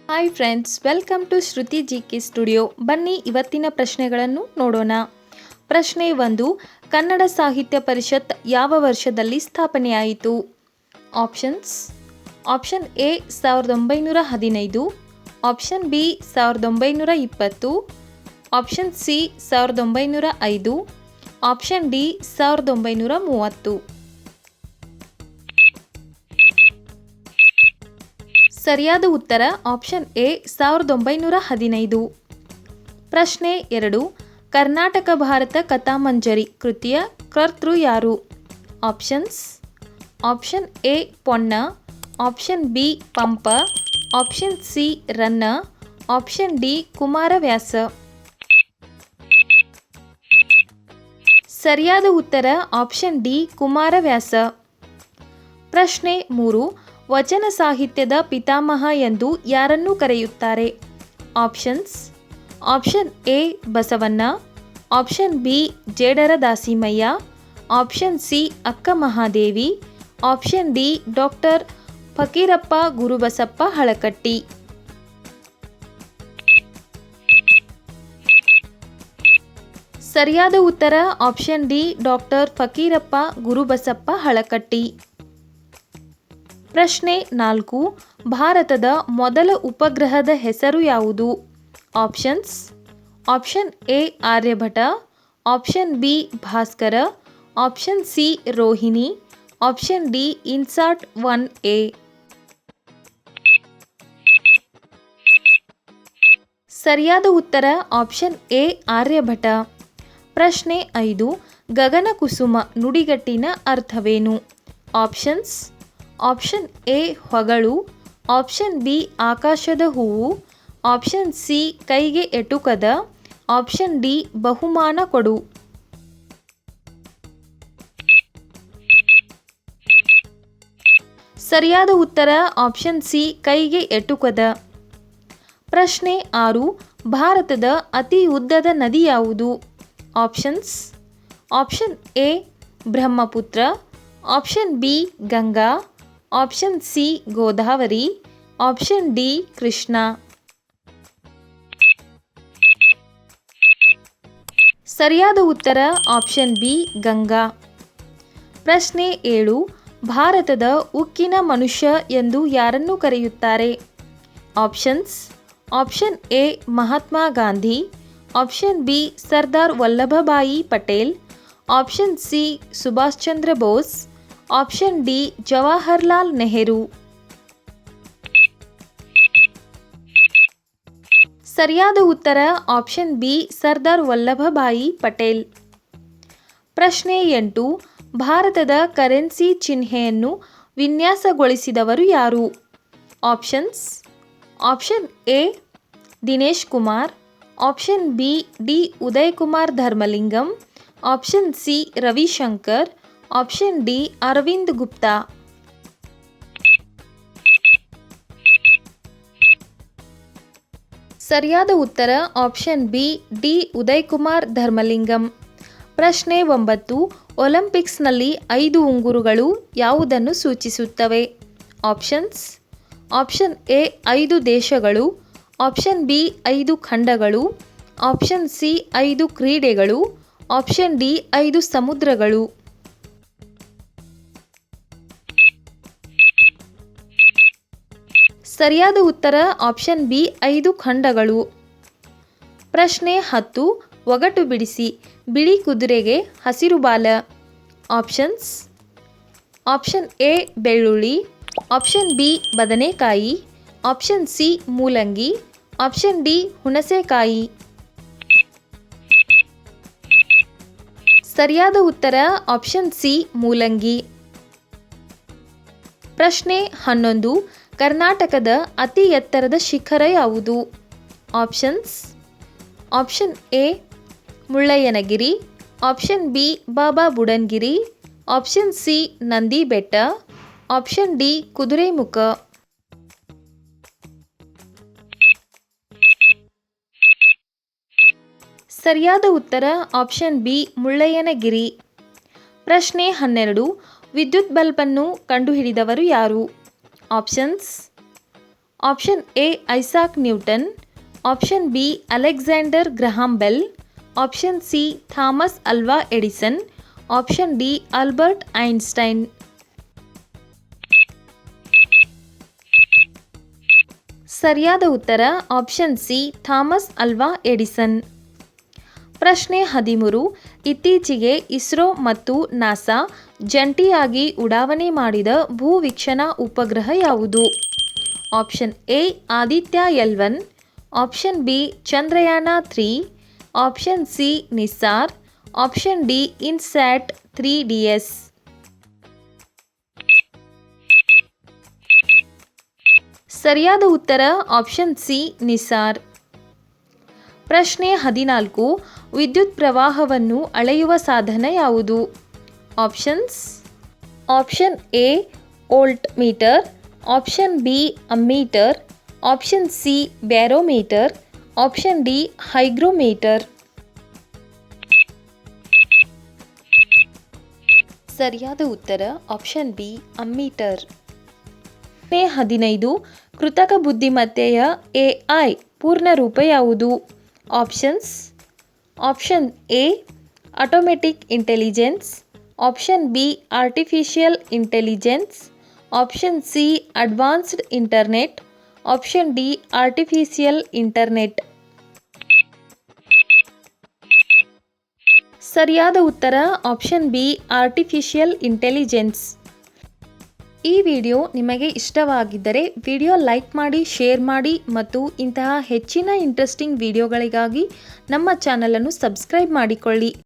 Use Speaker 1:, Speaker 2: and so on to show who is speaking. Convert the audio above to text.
Speaker 1: Hi friends, welcome to Shruti GK studio. ಬನ್ನಿ ಇವತ್ತಿನ ಪ್ರಶ್ನೆಗಳನ್ನು ನೋಡೋಣ. ಪ್ರಶ್ನೆ 1. ಕನ್ನಡ ಸಾಹಿತ್ಯ ಪರಿಷತ್ ಯಾವ ವರ್ಷದಲ್ಲಿ ಸ್ಥಾಪನೆಯಾಯಿತು? Options: option A 1915, option B 1920, option C 1905, option D 1930. ಸರಿಯಾದ ಉತ್ತರ ಆಪ್ಷನ್ ಎ 1915. ಪ್ರಶ್ನೆ 2. ಕರ್ನಾಟಕ ಭಾರತ ಕಥಾಮಂಜರಿ ಕೃತಿಯ ಕರ್ತೃ ಯಾರು? Options: option A Ponna, option B Pampa, option C Ranna, option D Kumaravyasa. ಸರಿಯಾದ ಉತ್ತರ ಆಪ್ಷನ್ ಡಿ ಕುಮಾರವ್ಯಾಸ. ಪ್ರಶ್ನೆ 3. ವಚನ ಸಾಹಿತ್ಯದ ಪಿತಾಮಹ ಎಂದು ಯಾರನ್ನು ಕರೆಯುತ್ತಾರೆ? Options: option A Basavanna, option B Jedara Dasimayya, option C Akka Mahadevi, option D doctor Fakirappa Gurubasappa Halakatti. ಸರಿಯಾದ ಉತ್ತರ option D doctor Fakirappa Gurubasappa Halakatti. ಪ್ರಶ್ನೆ 4. ಭಾರತದ ಮೊದಲ ಉಪಗ್ರಹದ ಹೆಸರು ಯಾವುದು? Options: option A Aryabhata, option B Bhaskara, option C Rohini, option D INSAT 1A. ಸರಿಯಾದ ಉತ್ತರ ಆಪ್ಷನ್ ಎ ಆರ್ಯಭಟ. ಪ್ರಶ್ನೆ 5. ಗಗನಕುಸುಮ ನುಡಿಗಟ್ಟಿನ ಅರ್ಥವೇನು? ಆಪ್ಷನ್ಸ್: ಆಪ್ಷನ್ ಎ ಹೊಗಳು, ಆಪ್ಷನ್ ಬಿ ಆಕಾಶದ ಹೂವು, ಆಪ್ಷನ್ ಸಿ ಕೈಗೆ ಎಟುಕದ, ಆಪ್ಷನ್ ಡಿ ಬಹುಮಾನ ಕೊಡು. ಸರಿಯಾದ ಉತ್ತರ ಆಪ್ಷನ್ ಸಿ ಕೈಗೆ ಎಟುಕದ. ಪ್ರಶ್ನೆ 6. ಭಾರತದ ಅತಿ ಉದ್ದದ ನದಿ ಯಾವುದು? Options: option A Brahmaputra, option B Ganga, option C Godavari, option D Krishna. ಸರಿಯಾದ ಉತ್ತರ ಆಪ್ಷನ್ ಬಿ ಗಂಗಾ. ಪ್ರಶ್ನೆ 7. ಭಾರತದ ಉಕ್ಕಿನ ಮನುಷ್ಯ ಎಂದು ಯಾರನ್ನು ಕರೆಯುತ್ತಾರೆ? Options: option A Mahatma Gandhi, option B Sardar Vallabhbhai Patel, option C Subhash Chandra Bose, option D Jawaharlal Nehru. ಸರಿಯಾದ ಉತ್ತರ ಆಪ್ಷನ್ ಬಿ ಸರ್ದಾರ್ ವಲ್ಲಭಭಾಯಿ ಪಟೇಲ್. ಪ್ರಶ್ನೆ 8. ಭಾರತದ ಕರೆನ್ಸಿ ಚಿಹ್ನೆಯನ್ನು ವಿನ್ಯಾಸಗೊಳಿಸಿದವರು ಯಾರು? Options: option A Dinesh Kumar, option B D Uday Kumar Dharmalingam, option C Ravishankar, option D Arvind Gupta. ಸರಿಯಾದ ಉತ್ತರ option B D Uday Kumar Dharmalingam. ಪ್ರಶ್ನೆ 9. ಒಲಿಂಪಿಕ್ಸ್ನಲ್ಲಿ 5 ಉಂಗುರಗಳು ಯಾವುದನ್ನು ಸೂಚಿಸುತ್ತವೆ? ಆಪ್ಷನ್ಸ್: ಆಪ್ಷನ್ ಎ 5 ದೇಶಗಳು, ಆಪ್ಷನ್ ಬಿ 5 ಖಂಡಗಳು, ಆಪ್ಷನ್ ಸಿ 5 ಕ್ರೀಡೆಗಳು, ಆಪ್ಷನ್ ಡಿ 5 ಸಮುದ್ರಗಳು. ಸರಿಯಾದ ಉತ್ತರ ಆಪ್ಷನ್ ಬಿ 5 ಖಂಡಗಳು. ಪ್ರಶ್ನೆ 10. ಒಗಟು ಬಿಡಿಸಿ. ಬಿಳಿ ಕುದುರೆಗೆ ಹಸಿರು ಬಾಲ. ಆಪ್ಷನ್ಸ್: ಆಪ್ಷನ್ ಎ ಬೆಳ್ಳುಳ್ಳಿ, ಆಪ್ಷನ್ ಬಿ ಬದನೆಕಾಯಿ, ಆಪ್ಷನ್ ಸಿ ಮೂಲಂಗಿ, ಆಪ್ಷನ್ ಡಿ ಹುಣಸೆಕಾಯಿ. ಸರಿಯಾದ ಉತ್ತರ ಆಪ್ಷನ್ ಸಿ ಮೂಲಂಗಿ. ಪ್ರಶ್ನೆ 11. ಕರ್ನಾಟಕದ ಅತಿ ಎತ್ತರದ ಶಿಖರ ಯಾವುದು? Options: option A Mullayanagiri, option B Baba Budangiri, option C Nandi Betta, option D Kudremukh. ಸರಿಯಾದ ಉತ್ತರ ಆಪ್ಷನ್ ಬಿ ಮುಳ್ಳಯ್ಯನಗಿರಿ. ಪ್ರಶ್ನೆ 12. ವಿದ್ಯುತ್ ಬಲ್ಬನ್ನು ಕಂಡುಹಿಡಿದವರು ಯಾರು? Options: option A Isaac Newton, option B Alexander Graham Bell, option C Thomas Alva Edison, option D Albert Einstein. ಸರಿಯಾದ ಉತ್ತರ option C Thomas Alva Edison. ಪ್ರಶ್ನೆ 13. ಇತ್ತೀಚೆಗೆ ಇಸ್ರೋ ಮತ್ತು ನಾಸಾ ಜಂಟಿಯಾಗಿ ಉಡಾವಣೆ ಮಾಡಿದ ಭೂವೀಕ್ಷಣಾ ಉಪಗ್ರಹ ಯಾವುದು? Option A Aditya L1, option B Chandrayaan 3, option C NISAR, option D INSAT 3DS. ಸರಿಯಾದ ಉತ್ತರ ಆಪ್ಷನ್ ಸಿ ನಿಸ್ಸಾರ್. ಪ್ರಶ್ನೆ 14. ವಿದ್ಯುತ್ ಪ್ರವಾಹವನ್ನು ಅಳೆಯುವ ಸಾಧನ ಯಾವುದು? Options: option A volt meter, option B ammeter, option C barometer, option D hygrometer. ಸರಿಯಾದ ಉತ್ತರ ಆಪ್ಷನ್ ಬಿ ಅಮ್ಮೀಟರ್. ಪ್ರಶ್ನೆ 15. ಕೃತಕ ಬುದ್ಧಿಮತ್ತೆಯ AI ಪೂರ್ಣ ರೂಪ ಯಾವುದು? Options: option A automatic intelligence, option B artificial intelligence, option C advanced internet, option D artificial internet. ಸರಿಯಾದ ಉತ್ತರ option B artificial intelligence. ಈ ವಿಡಿಯೋ ನಿಮಗೆ ಇಷ್ಟವಾಗಿದ್ದರೆ ವಿಡಿಯೋ ಲೈಕ್ ಮಾಡಿ, ಶೇರ್ ಮಾಡಿ ಮತ್ತು ಇಂತಹ ಹೆಚ್ಚಿನ ಇಂಟ್ರೆಸ್ಟಿಂಗ್ ವಿಡಿಯೋಗಳಿಗಾಗಿ ನಮ್ಮ ಚಾನಲನ್ನು ಸಬ್ಸ್ಕ್ರೈಬ್ ಮಾಡಿಕೊಳ್ಳಿ.